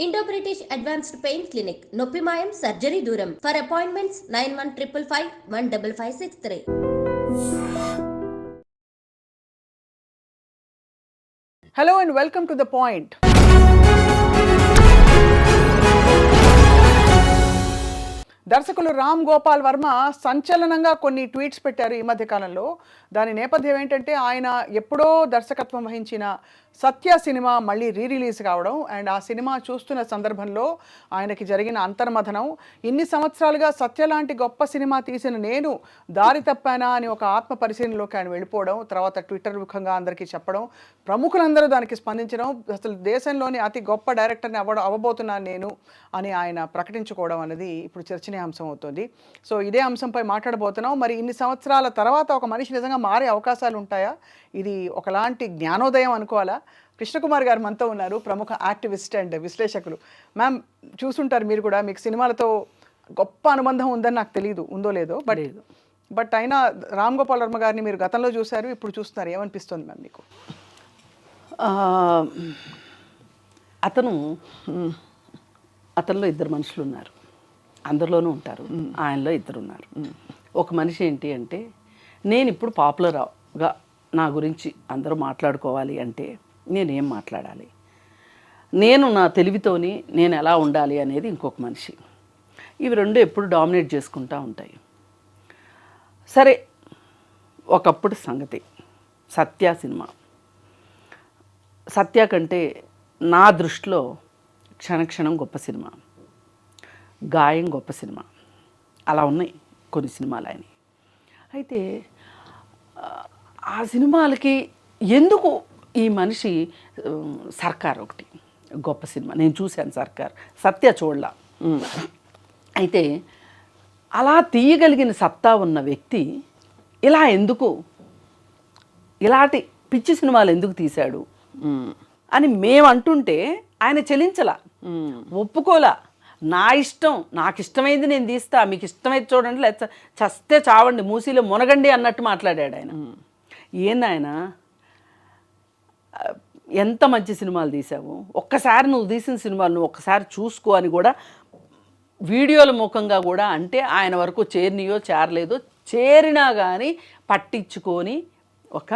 Indo British advanced pain clinic నొప్పి మాయం surgery దూరం for appointments 9155515563. Hello and welcome to The Point. దర్శకులు రామ్ గోపాల్ వర్మ సంచలనంగా కొన్ని ట్వీట్స్ పెట్టారు ఈ మధ్య కాలంలో. దాని నేపథ్యం ఏంటంటే ఆయన ఎప్పుడో దర్శకత్వం వహించిన సత్య సినిమా మళ్ళీ రిలీజ్ కావడం అండ్ ఆ సినిమా చూస్తున్న సందర్భంలో ఆయనకి జరిగిన అంతర్మథనం, ఇన్ని సంవత్సరాలుగా సత్య లాంటి గొప్ప సినిమా తీసిన నేను దారి తప్పానా అని ఒక ఆత్మ పరిశీలనలోకి ఆయన వెళ్ళిపోవడం, తర్వాత ట్విట్టర్ ముఖంగా అందరికీ చెప్పడం, ప్రముఖులందరూ దానికి స్పందించడం, అసలు దేశంలోని అతి గొప్ప డైరెక్టర్ని అవ్వబోతున్నాను నేను అని ఆయన ప్రకటించుకోవడం అనేది ఇప్పుడు చర్చనీయాంశం అవుతుంది. సో ఇదే అంశంపై మాట్లాడబోతున్నాం. మరి ఇన్ని సంవత్సరాల తర్వాత ఒక మనిషి నిజంగా మారే అవకాశాలు ఉంటాయా? ఇది ఒకలాంటి జ్ఞానోదయం అనుకోవాలా? కృష్ణకుమార్ గారు మనతో ఉన్నారు, ప్రముఖ యాక్టివిస్ట్ అండ్ విశ్లేషకులు. మ్యామ్, చూసుంటారు మీరు కూడా, మీకు సినిమాలతో గొప్ప అనుబంధం ఉందని నాకు తెలియదు, ఉందో లేదో, బట్ అయినా రామ్ గోపాల్ వర్మ గారిని మీరు గతంలో చూశారు, ఇప్పుడు చూస్తున్నారు, ఏమనిపిస్తుంది మ్యామ్ మీకు? అతనిలో ఇద్దరు మనుషులు ఉన్నారు, అందరిలోనూ ఉంటారు. ఆయనలో ఇద్దరు ఉన్నారు. ఒక మనిషి ఏంటి అంటే, నేను ఇప్పుడు పాపులర్గా నా గురించి అందరూ మాట్లాడుకోవాలి అంటే నేనేం మాట్లాడాలి, నేను నా తెలివితోని నేను ఎలా ఉండాలి అనేది ఇంకొక మనిషి. ఇవి రెండు ఎప్పుడు డామినేట్ చేసుకుంటూ ఉంటాయి. సరే, ఒకప్పుడు సంగతి సత్య సినిమా. సత్య కంటే నా దృష్టిలో క్షణక్షణం గొప్ప సినిమా, గాయం గొప్ప సినిమా, అలా ఉన్నాయి కొన్ని సినిమాలు ఆయన. అయితే ఆ సినిమాలకి ఎందుకు ఈ మనిషి సర్కార్ ఒకటి గొప్ప సినిమా, నేను చూశాను సర్కార్, సత్య చూడలా. అయితే అలా తీయగలిగిన సత్తా ఉన్న వ్యక్తి ఇలా ఎందుకు, ఇలాంటి పిచ్చి సినిమాలు ఎందుకు తీశాడు అని మేము అంటుంటే ఆయన చెలించలా, ఒప్పుకోలా. నా ఇష్టం, నాకు ఇష్టమైంది నేను తీస్తా, మీకు ఇష్టమైతే చూడండి, లేకపోతే చస్తే చావండి, మూసీలో మునగండి అన్నట్టు మాట్లాడాడు ఆయన. ఏందాయన, ఎంత మంచి సినిమాలు తీసావు, ఒక్కసారి నువ్వు తీసిన సినిమాలు నువ్వు ఒక్కసారి చూసుకో అని కూడా వీడియోల ముఖంగా కూడా అంటే ఆయన వరకు చేరినయో చేరలేదో, చేరినా కానీ పట్టించుకొని ఒక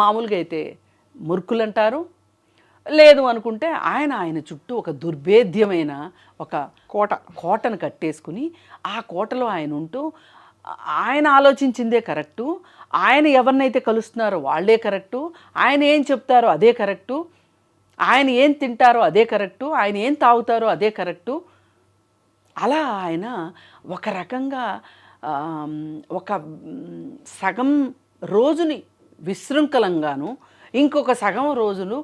మామూలుగా అయితే మురుకులు అంటారు, లేదు అనుకుంటే ఆయన చుట్టూ ఒక దుర్భేద్యమైన ఒక కోటను కట్టేసుకుని ఆ కోటలో ఆయన ఉంటూ ఆయన ఆలోచించిందే కరెక్టు, ఆయన ఎవరినైతే కలుస్తున్నారో వాళ్ళే కరెక్టు, ఆయన ఏం చెప్తారో అదే కరెక్టు, ఆయన ఏం తింటారో అదే కరెక్టు, ఆయన ఏం తాగుతారో అదే కరెక్టు. అలా ఆయన ఒక రకంగా ఒక సగం రోజుని విశృంఖలంగాను, ఇంకొక సగం రోజులు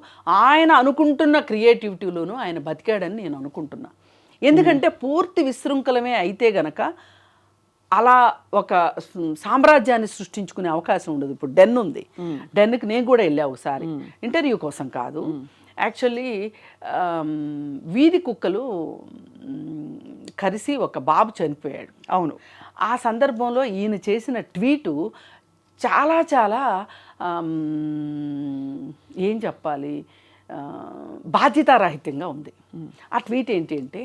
ఆయన అనుకుంటున్న క్రియేటివిటీలోనూ ఆయన బతికాడని నేను అనుకుంటున్నా. ఎందుకంటే పూర్తి విశృంఖలమే అయితే గనక అలా ఒక సామ్రాజ్యాన్ని సృష్టించుకునే అవకాశం ఉండదు. ఇప్పుడు డెన్ ఉంది, డెన్కి నేను కూడా వెళ్ళా ఒకసారి, ఇంటర్వ్యూ కోసం కాదు, యాక్చువల్లీ వీధి కుక్కలు కరిసి ఒక బాబు చనిపోయాడు. అవును, ఆ సందర్భంలో ఈయన చేసిన ట్వీటు చాలా చాలా ఏం చెప్పాలి, బాధ్యతారాహిత్యంగా ఉంది. ఆ ట్వీట్ ఏంటి అంటే,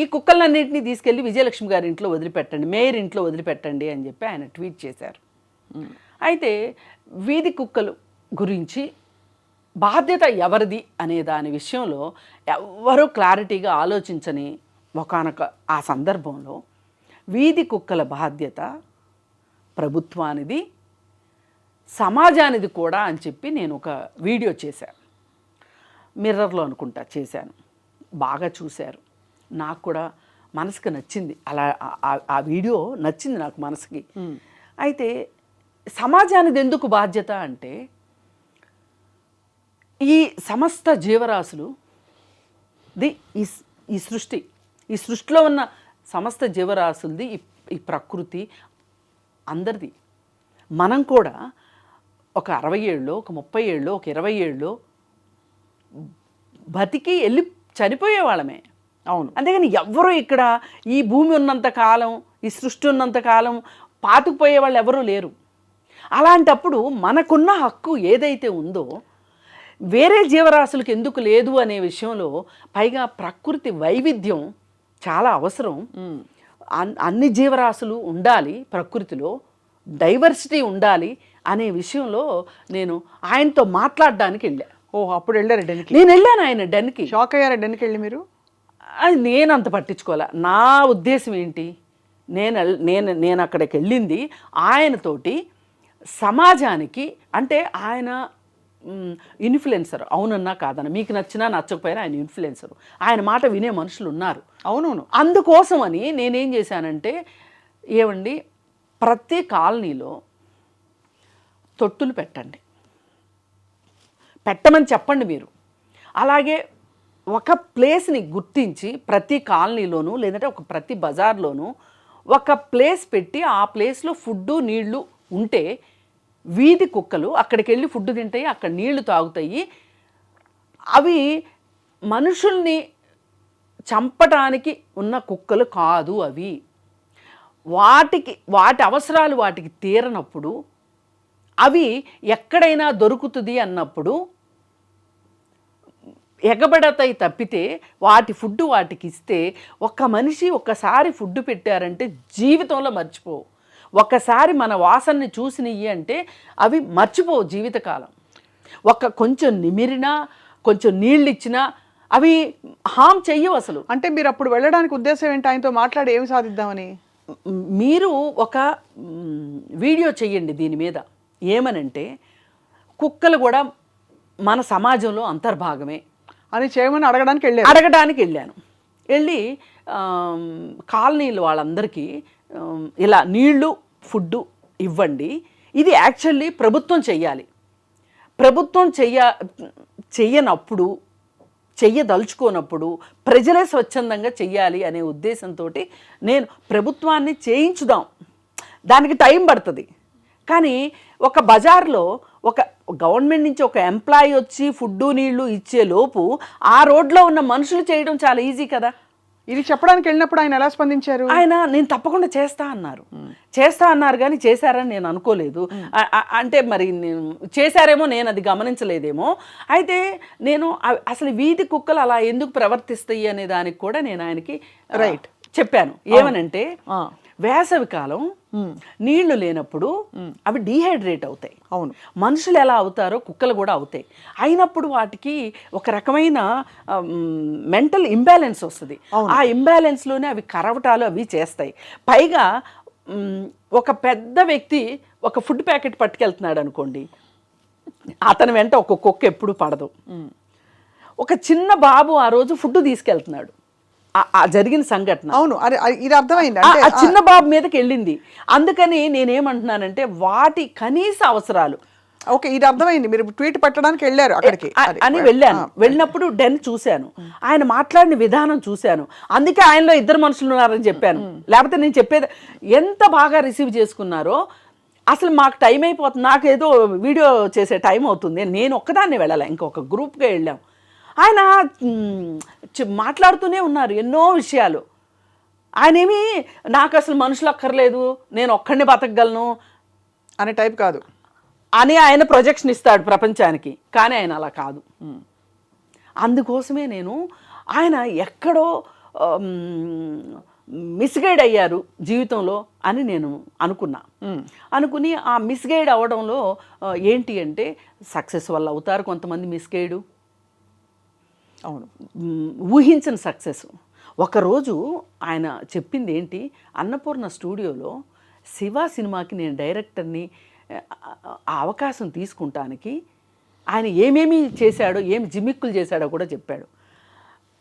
ఈ కుక్కలన్నింటినీ తీసుకెళ్ళి విజయలక్ష్మి గారి ఇంట్లో వదిలిపెట్టండి, మేయర్ ఇంట్లో వదిలిపెట్టండి అని చెప్పి ఆయన ట్వీట్ చేశారు. అయితే వీధి కుక్కలు గురించి బాధ్యత ఎవరిది అనే దాని విషయంలో ఎవ్వరూ క్లారిటీగా ఆలోచించని ఒకానొక ఆ సందర్భంలో వీధి కుక్కల బాధ్యత ప్రభుత్వానిది, సమాజానిది కూడా అని చెప్పి నేను ఒక వీడియో చేశాను, మిర్రర్లో అనుకుంటా చేశాను. బాగా చూశారు, నాకు కూడా మనసుకు నచ్చింది, అలా ఆ వీడియో నచ్చింది నాకు మనసుకి. అయితే సమాజానిది ఎందుకు బాధ్యత అంటే, ఈ సమస్త జీవరాశులు ఈ సృష్టిలో ఉన్న సమస్త జీవరాశులది ఈ ప్రకృతి అందరిది. మనం కూడా ఒక 60 ఏళ్ళు, ఒక 30 ఏళ్ళు, ఒక 20 ఏళ్ళు బతికి వెళ్ళి చనిపోయేవాళ్ళమే. అవును, అంతేగాని ఎవ్వరూ ఇక్కడ ఈ భూమి ఉన్నంతకాలం, ఈ సృష్టి ఉన్నంతకాలం పాతుకుపోయే వాళ్ళు ఎవరూ లేరు. అలాంటప్పుడు మనకున్న హక్కు ఏదైతే ఉందో, వేరే జీవరాశులకు ఎందుకు లేదు అనే విషయంలో, పైగా ప్రకృతి వైవిధ్యం చాలా అవసరం. అన్ని జీవరాశులు ఉండాలి ప్రకృతిలో, డైవర్సిటీ ఉండాలి అనే విషయంలో నేను ఆయనతో మాట్లాడడానికి వెళ్ళా. అప్పుడు వెళ్ళారు డెన్కి? నేను వెళ్ళాను ఆయన డెన్కి. షాక్ అయ్యారా డెన్కి వెళ్ళి మీరు? అది నేను అంత పట్టించుకోలే. నా ఉద్దేశం ఏంటి, నేను అక్కడికి వెళ్ళింది ఆయనతోటి సమాజానికి, అంటే ఆయన ఇన్ఫ్లుయెన్సర్, అవునన్నా కాదన్నా, మీకు నచ్చినా నచ్చకపోయినా ఆయన ఇన్ఫ్లుయెన్సర్, ఆయన మాట వినే మనుషులు ఉన్నారు. అవునవును. అందుకోసమని నేనేం చేశానంటే, ఏమండి ప్రతి కాలనీలో తొట్టులు పెట్టమని చెప్పండి మీరు. అలాగే ఒక ప్లేస్ని గుర్తించి ప్రతి కాలనీలోనూ లేదంటే ప్రతి బజార్లోనూ ఒక ప్లేస్ పెట్టి ఆ ప్లేస్లో ఫుడ్డు నీళ్లు ఉంటే వీధి కుక్కలు అక్కడికి వెళ్ళి ఫుడ్ తింటాయి, అక్కడ నీళ్లు తాగుతాయి. అవి మనుషుల్ని చంపటానికి ఉన్న కుక్కలు కాదు. అవి వాటి అవసరాలు వాటికి తీరనప్పుడు, అవి ఎక్కడైనా దొరుకుతుంది అన్నప్పుడు ఎగబడతాయి తప్పితే వాటి ఫుడ్ వాటికి ఇస్తే, ఒక్క మనిషి ఒక్కసారి ఫుడ్ పెట్టారంటే జీవితంలో మర్చిపోవు. ఒక్కసారి మన వాసనని చూసినవి అంటే అవి మర్చిపోవు జీవితకాలం. కొంచెం నిమిరినా కొంచెం నీళ్ళు ఇచ్చినా అవి హామ్ చెయ్యవు అసలు. అంటే మీరు అప్పుడు వెళ్ళడానికి ఉద్దేశం ఏంటి? ఆయనతో మాట్లాడి ఏమి సాధిద్దామని? మీరు ఒక వీడియో చెయ్యండి దీని మీద. ఏమనంటే కుక్కలు కూడా మన సమాజంలో అంతర్భాగమే అని చేయమని అడగడానికి వెళ్ళాను. వెళ్ళి కాలనీలు వాళ్ళందరికీ ఇలా నీళ్లు ఫుడ్డు ఇవ్వండి. ఇది యాక్చువల్లీ ప్రభుత్వం చెయ్యాలి. ప్రభుత్వం చెయ్యనప్పుడు, చెయ్యదలుచుకోనప్పుడు ప్రజలే స్వచ్ఛందంగా చెయ్యాలి అనే ఉద్దేశంతో నేను ప్రభుత్వాన్ని చేయించుదాం, దానికి టైం పడుతుంది. కానీ ఒక బజార్లో గవర్నమెంట్ నుంచి ఒక ఎంప్లాయీ వచ్చి ఫుడ్డు నీళ్లు ఇచ్చే లోపు ఆ రోడ్లో ఉన్న మనుషులు చేయడం చాలా ఈజీ కదా. ఇది చెప్పడానికి వెళ్ళినప్పుడు ఆయన ఎలా స్పందించారు? నేను తప్పకుండా చేస్తా అన్నారు కానీ చేశారని నేను అనుకోలేదు. అంటే మరి చేశారేమో, నేను అది గమనించలేదేమో. అయితే నేను అసలు వీధి కుక్కలు అలా ఎందుకు ప్రవర్తిస్తాయి అనే దానికి కూడా నేను ఆయనకి చెప్పాను. ఏమనంటే వేసవి కాలం నీళ్లు లేనప్పుడు అవి డీహైడ్రేట్ అవుతాయి. అవును, మనుషులు ఎలా అవుతారో కుక్కలు కూడా అవుతాయి. అయినప్పుడు వాటికి ఒక రకమైన మెంటల్ ఇంబ్యాలెన్స్ వస్తుంది. ఆ ఇంబ్యాలెన్స్లోనే అవి కరవటాలు అవి చేస్తాయి. పైగా ఒక పెద్ద వ్యక్తి ఒక ఫుడ్ ప్యాకెట్ పట్టుకెళ్తున్నాడు అనుకోండి, అతని వెంట ఒక కుక్క ఎప్పుడు పడదు. ఒక చిన్న బాబు ఆ రోజు ఫుడ్ తీసుకెళ్తున్నాడు, ఆ జరిగిన సంఘటన. అవును, ఇది అర్థమైంది. ఆ చిన్న బాబు మీదకి వెళ్ళింది. అందుకని నేనేమంటున్నానంటే వాటి కనీస అవసరాలు. ఓకే, ఇది అర్థమైంది. మీరు ట్వీట్ పెట్టడానికి వెళ్ళారు అక్కడికి అని వెళ్ళాను. వెళ్ళినప్పుడు డెన్ చూశాను, ఆయన మాట్లాడిన విధానం చూశాను. అందుకే ఆయనలో ఇద్దరు మనుషులు ఉన్నారని చెప్పాను. లేకపోతే నేను చెప్పేది ఎంత బాగా రిసీవ్ చేసుకున్నారో. అసలు మాకు టైం అయిపోతుంది, నాకు ఏదో వీడియో చేసే టైం అవుతుంది. నేను ఒక్కదాన్ని వెళ్ళాలి, ఇంకొక గ్రూప్గా వెళ్ళాం. ఆయన మాట్లాడుతూనే ఉన్నారు ఎన్నో విషయాలు. ఆయన ఏమి నాకు అసలు మనుషులు అక్కర్లేదు, నేను ఒక్కడిని బతకగలను అనే టైప్ కాదు అని ఆయన ప్రొజెక్షన్ ఇస్తాడు ప్రపంచానికి. కానీ ఆయన అలా కాదు. అందుకోసమే ఆయన ఎక్కడో మిస్గైడ్ అయ్యారు జీవితంలో అని నేను అనుకుని ఆ మిస్గైడ్ అవ్వడంలో ఏంటి అంటే సక్సెస్ వల్ల అవుతారు కొంతమంది మిస్గైడు. అవును, ఊహించని సక్సెస్. ఒకరోజు ఆయన చెప్పింది ఏంటి, అన్నపూర్ణ స్టూడియోలో శివ సినిమాకి నేను డైరెక్టర్ని ఆ అవకాశం తీసుకుంటానికి ఆయన ఏమేమి చేశాడో, ఏమి జిమ్మిక్కులు చేశాడో కూడా చెప్పాడు.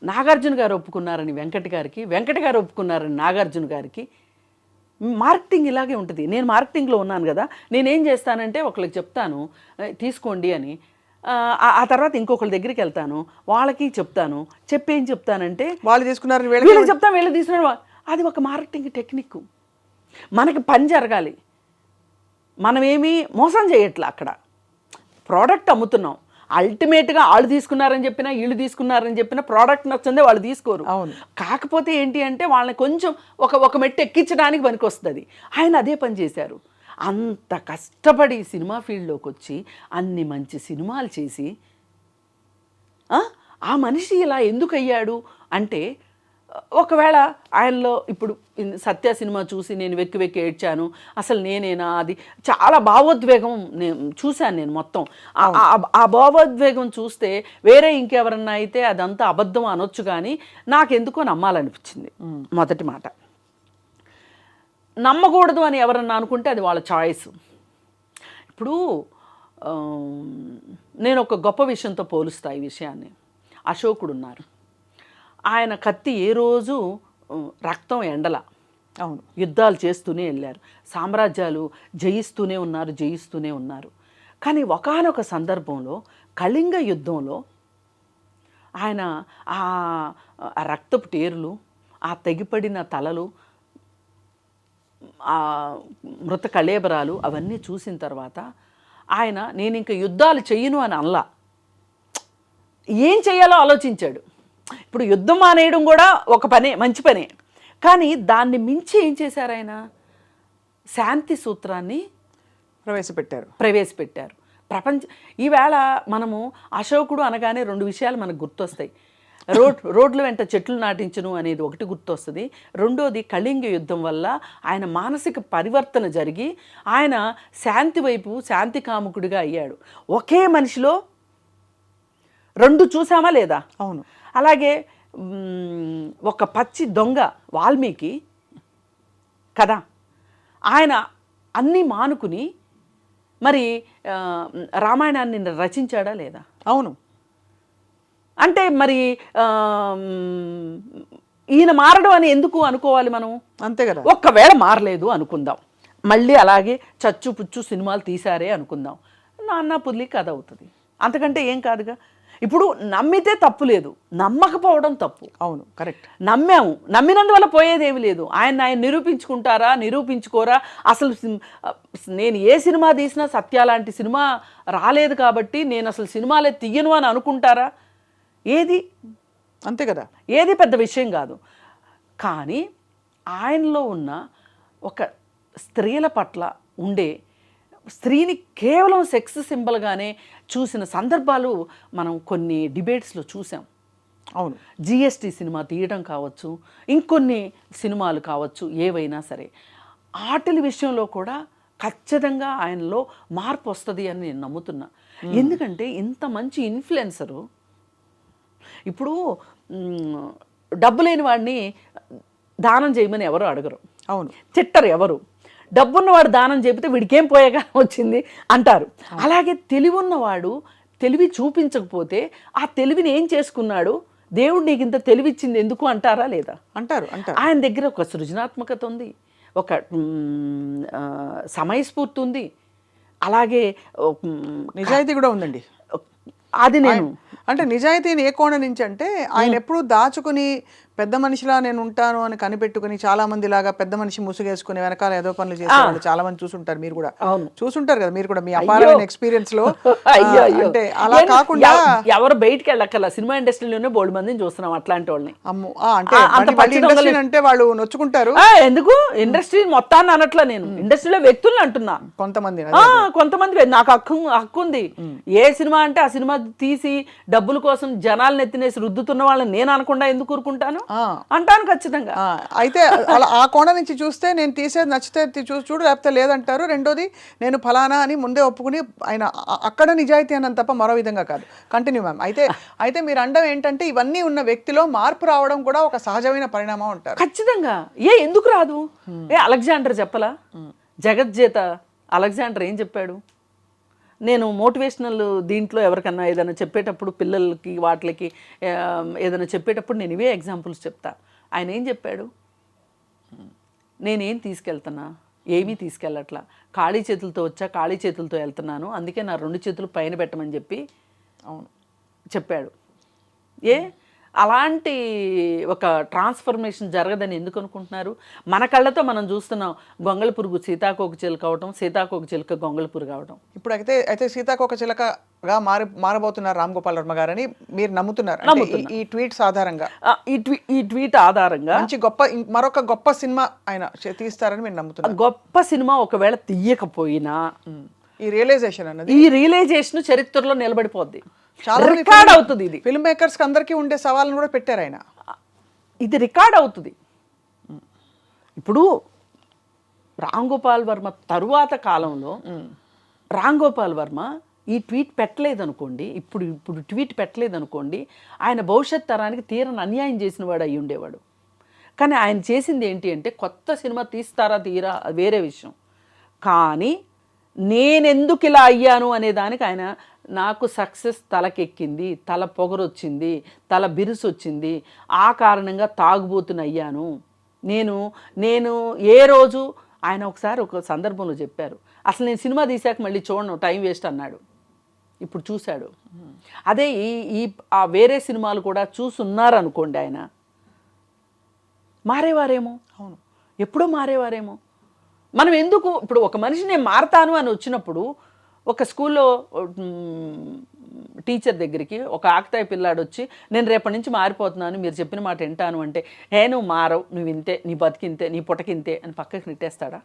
నాగార్జున గారు ఒప్పుకున్నారని వెంకట గారు ఒప్పుకున్నారని నాగార్జున గారికి. మార్కెటింగ్ ఇలాగే ఉంటుంది. నేను మార్కెటింగ్లో ఉన్నాను కదా, నేనేం చేస్తానంటే ఒకరికి చెప్తాను తీసుకోండి అని, ఆ తర్వాత ఇంకొకరి దగ్గరికి వెళ్తాను, వాళ్ళకి చెప్తాను, ఏం చెప్తానంటే వాళ్ళు తీసుకున్నారు, వీళ్ళకి చెప్తాను, వీళ్ళు తీసుకున్నారు. అది ఒక మార్కెటింగ్ టెక్నిక్. మనకి పని జరగాలి, మనమేమీ మోసం చేయట్లా. అక్కడ ప్రోడక్ట్ అమ్ముతున్నాం. అల్టిమేట్గా వాళ్ళు తీసుకున్నారని చెప్పినా వీళ్ళు తీసుకున్నారని చెప్పినా ప్రోడక్ట్ నచ్చిందే వాళ్ళు తీసుకోరు. కాకపోతే ఏంటి అంటే వాళ్ళని కొంచెం ఒక మెట్టు ఎక్కించడానికి పనికి వస్తుంది. ఆయన అదే పని చేశారు. అంత కష్టపడి సినిమా ఫీల్డ్లోకి వచ్చి అన్ని మంచి సినిమాలు చేసి ఆ మనిషి ఇలా ఎందుకు అయ్యాడు అంటే, ఒకవేళ ఆయనలో ఇప్పుడు సత్య సినిమా చూసి నేను వెక్కి వెక్కి ఏడ్చాను, అసలు నేనేనా, అది చాలా భావోద్వేగం నేను చూశాను. నేను మొత్తం ఆ భావోద్వేగం చూస్తే వేరే ఇంకెవరన్నా అయితే అదంతా అబద్ధం అనొచ్చు, కానీ నాకెందుకో నమ్మాలనిపించింది. మొదటి మాట, నమ్మకూడదు అని ఎవరన్నా అనుకుంటే అది వాళ్ళ చాయిస్. ఇప్పుడు నేను ఒక గొప్ప విషయంతో పోలుస్తా ఈ విషయాన్ని. అశోకుడు ఉన్నారు, ఆయన కత్తి ఏ రోజు రక్తం ఎండల, అవును, యుద్ధాలు చేస్తూనే వెళ్ళారు, సామ్రాజ్యాలు జయిస్తూనే ఉన్నారు. కానీ ఒకానొక సందర్భంలో కళింగ యుద్ధంలో ఆయన ఆ రక్తపు టేరులు, ఆ తెగిపడిన తలలు, ఆ మృత కళేబరాలు అవన్నీ చూసిన తర్వాత ఆయన నేను ఇంక యుద్ధాలు చెయ్యను అని అనలా, ఏం చేయాలో ఆలోచించాడు. ఇప్పుడు యుద్ధం మానేయడం కూడా ఒక పనే, మంచి పనే, కానీ దాన్ని మించి ఏం చేశారు ఆయన, శాంతి సూత్రాన్ని ప్రవేశపెట్టారు. ఈవేళ మనము అశోకుడు అనగానే రెండు విషయాలు మనకు గుర్తొస్తాయి. రోడ్ల వెంట చెట్లు నాటించను అనేది ఒకటి గుర్తొస్తుంది, రెండోది కళింగ యుద్ధం వల్ల ఆయన మానసిక పరివర్తన జరిగి ఆయన శాంతి వైపు శాంతి కాముకుడిగా అయ్యాడు. ఒకే మనిషిలో రెండు చూసామా లేదా? అవును. అలాగే ఒక పచ్చి దొంగ వాల్మీకి కదా, ఆయన అన్నీ మానుకుని మరి రామాయణాన్ని రచించాడా లేదా? అవును. అంటే మరి ఈయన మారడం అని ఎందుకు అనుకోవాలి మనం? అంతే కదా. ఒక్కవేళ మారలేదు అనుకుందాం, మళ్ళీ అలాగే చచ్చు పుచ్చు సినిమాలు తీశారే అనుకుందాం, నాన్న పుల్లి కథ అవుతుంది, అంతకంటే ఏం కాదుగా. ఇప్పుడు నమ్మితే తప్పు లేదు, నమ్మకపోవడం తప్పు. అవును, కరెక్ట్. నమ్మినందువల్ల పోయేదేమి లేదు. ఆయన నిరూపించుకుంటారా, నిరూపించుకోరా? అసలు నేను ఏ సినిమా తీసినా సత్య లాంటి సినిమా రాలేదు కాబట్టి నేను అసలు సినిమాలే తీయను అని అనుకుంటారా? ఏది అంతే కదా, ఏది పెద్ద విషయం కాదు. కానీ ఆయనలో ఉన్న ఒక స్త్రీల పట్ల ఉండే, స్త్రీని కేవలం సెక్స్ సింబల్గానే చూసిన సందర్భాలు మనం కొన్ని డిబేట్స్లో చూసాం. అవును. జిఎస్టీ సినిమా తీయడం కావచ్చు, ఇంకొన్ని సినిమాలు కావచ్చు, ఏవైనా సరే ఆటల విషయంలో కూడా ఖచ్చితంగా ఆయనలో మార్పు వస్తుంది అని నేను నమ్ముతున్నా. ఎందుకంటే ఇంత మంచి ఇన్ఫ్లుయెన్సరు, ఇప్పుడు డబ్బు లేని వాడిని దానం చేయమని ఎవరు అడగరు. అవును. తిట్టరు ఎవరు. డబ్బున్నవాడు దానం చెబితే వీడికేం పోయేగా వచ్చింది అంటారు. అలాగే తెలివి ఉన్నవాడు తెలివి చూపించకపోతే ఆ తెలివిని ఏం చేసుకున్నాడు, దేవుడు నీకు ఇంత తెలివిచ్చింది ఎందుకు అంటారా లేదా? అంటారు. ఆయన దగ్గర ఒక సృజనాత్మకత ఉంది, ఒక సమయస్ఫూర్తి ఉంది, అలాగే నిజాయితీ కూడా ఉందండి. అది నేను అంటే నిజాయితీని ఏ కోణ నుంచి అంటే ఆయన ఎప్పుడు దాచుకుని పెద్ద మనిషిలా నేను ఉంటాను అని కనిపెట్టుకుని, చాలా మంది లాగా పెద్ద మనిషి ముసుగేసుకుని వెనకాల ఏదో పనులు చేసేవాళ్ళు చాలా మంది చూసుంటారు. మీరు కూడా చూసుంటారు కదా, మీరు కూడా మీ అపారమైన ఎక్స్పీరియన్స్ లో. అంటే అలా కాకుండా ఎవరు బయటికి వెళ్ళక్కల, సినిమా ఇండస్ట్రీలోనే బోల్డ్ మందిని చూస్తున్నాం అట్లాంటి వాళ్ళని. అంటే వాళ్ళు నొచ్చుకుంటారు. ఎందుకు ఇండస్ట్రీ మొత్తాన్ని అనట్లా, నేను ఇండస్ట్రీలో వ్యక్తులను అంటున్నా. కొంతమంది నాకు హక్కు ఉంది. ఏ సినిమా అంటే ఆ సినిమా తీసి డబ్బుల కోసం జనాలను ఎత్తినేసి రుద్దుతున్న వాళ్ళని నేను అనకుండా ఎందుకు ఊరుకుంటాను? అంటాను ఖచ్చితంగా. అయితే అలా ఆ కోణ నుంచి చూస్తే నేను తీసేది నచ్చితే చూడు, లేకపోతే లేదంటారు. రెండోది నేను ఫలానా అని ముందే ఒప్పుకుని ఆయన అక్కడ నిజాయితీ అన్నంత తప్ప మరో విధంగా కాదు. Continue ma'am. అయితే మీరు అండం ఏంటంటే ఇవన్నీ ఉన్న వ్యక్తిలో మార్పు రావడం కూడా ఒక సహజమైన పరిణామం అంటారు. ఖచ్చితంగా. ఎందుకు రాదు? అలెగ్జాండర్ చెప్పలా? జగజ్జేత అలెగ్జాండర్ ఏం చెప్పాడు? నేను మోటివేషనల్ దీంట్లో ఎవరికన్నా ఏదైనా చెప్పేటప్పుడు, పిల్లలకి వాటికి ఏదైనా చెప్పేటప్పుడు నేను ఇవే ఎగ్జాంపుల్స్ చెప్తా. ఆయన ఏం చెప్పాడు? నేనేం తీసుకెళ్తున్నా, ఏమీ తీసుకెళ్ళట్లా, ఖాళీ చేతులతో వచ్చా, ఖాళీ చేతులతో వెళ్తున్నాను, అందుకే నా 2 చేతులు పైన పెట్టమని చెప్పి చెప్పాడు. అలాంటి ఒక ట్రాన్స్ఫర్మేషన్ జరగదని ఎందుకు అనుకుంటున్నారు? మన కళ్ళతో మనం చూస్తున్నాం, గొంగళ పురుగు సీతాకోక చిలుక అవటం, సీతాకోక చిలుక గొంగళ పురుగు అవటం. ఇప్పుడు అయితే సీతాకోక చిలుకగా మారబోతున్నారు రామ్ గోపాల్ వర్మ గారని మీరు నమ్ముతున్నారు? ఈ ట్వీట్స్ ఆధారంగా, ఈ ట్వీట్ ఆధారంగా మంచి మరొక గొప్ప సినిమా ఆయన తీస్తారని మీరు నమ్ముతున్నారు? గొప్ప సినిమా ఒకవేళ తీయకపోయినా ఈ రియలైజేషన్ చరిత్రలో నిలబడిపోద్ది. చాలా రికార్డ్ అవుతుంది ఇది. ఫిల్మ్ మేకర్స్ అందరికీ ఉండే సవాళ్ళను కూడా పెట్టారు ఆయన. ఇది రికార్డ్ అవుతుంది. ఇప్పుడు రామ్ గోపాల్ వర్మ తరువాత కాలంలో రామ్ గోపాల్ వర్మ ఈ ట్వీట్ పెట్టలేదనుకోండి, ఇప్పుడు ట్వీట్ పెట్టలేదనుకోండి, ఆయన భవిష్యత్ తరానికి తీరని అన్యాయం చేసిన వాడు అయి ఉండేవాడు. కానీ ఆయన చేసింది ఏంటి అంటే, కొత్త సినిమా తీస్తారా తీరా వేరే విషయం, కానీ నేనెందుకు ఇలా అయ్యాను అనే దానికి ఆయన నాకు సక్సెస్ తలకెక్కింది, తల పొగరొచ్చింది, తల బిరుసు వచ్చింది, ఆ కారణంగా తాగుబోతుని అయ్యాను నేను ఏ రోజు. ఆయన ఒకసారి ఒక సందర్భంలో చెప్పారు, అసలు నేను సినిమా తీసాక మళ్ళీ చూడను, టైం వేస్ట్ అన్నాడు. ఇప్పుడు చూశాడు. అదే ఆ వేరే సినిమాలు కూడా చూసున్నారనుకోండి, ఆయన మారేవారేమో. అవును, ఎప్పుడో మారేవారేమో. మనం ఎందుకు ఇప్పుడు ఒక మనిషి నేను మారతాను అని వచ్చినప్పుడు, ఒక స్కూల్లో టీచర్ దగ్గరికి ఒక ఆకతాయి పిల్లాడు వచ్చి నేను రేపటి నుంచి మారిపోతున్నాను, మీరు చెప్పిన మాట వింటాను అంటే, నువ్వు మారవు, నువ్వు ఇంతే, నీ బతికింతే, నీ పుటకింతే అని పక్కకి నెట్టేస్తాడా?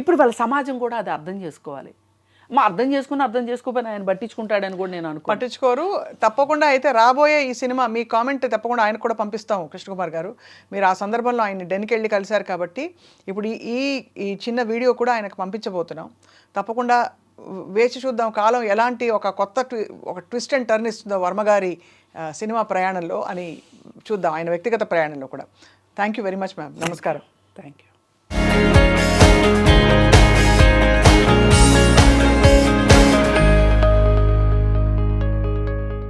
ఇప్పుడు వాళ్ళ సమాజం కూడా అది అర్థం చేసుకోవాలి. అర్థం చేసుకోకపోయినా ఆయన పట్టించుకుంటాడని కూడా నేను పట్టించుకోరు. తప్పకుండా అయితే రాబోయే ఈ సినిమా మీ కామెంట్ తప్పకుండా ఆయనకు కూడా పంపిస్తాం కృష్ణకుమార్ గారు. మీరు ఆ సందర్భంలో ఆయన డెన్కి వెళ్ళి కలిశారు కాబట్టి ఇప్పుడు ఈ చిన్న వీడియో కూడా ఆయనకు పంపించబోతున్నాం. తప్పకుండా వేచి చూద్దాం కాలం ఎలాంటి ఒక ఒక ట్విస్ట్ అండ్ టర్న్ ఇస్తుందో వర్మ గారి సినిమా ప్రయాణంలో అని చూద్దాం, ఆయన వ్యక్తిగత ప్రయాణంలో కూడా. Thank you very much ma'am. నమస్కారం. Thank you.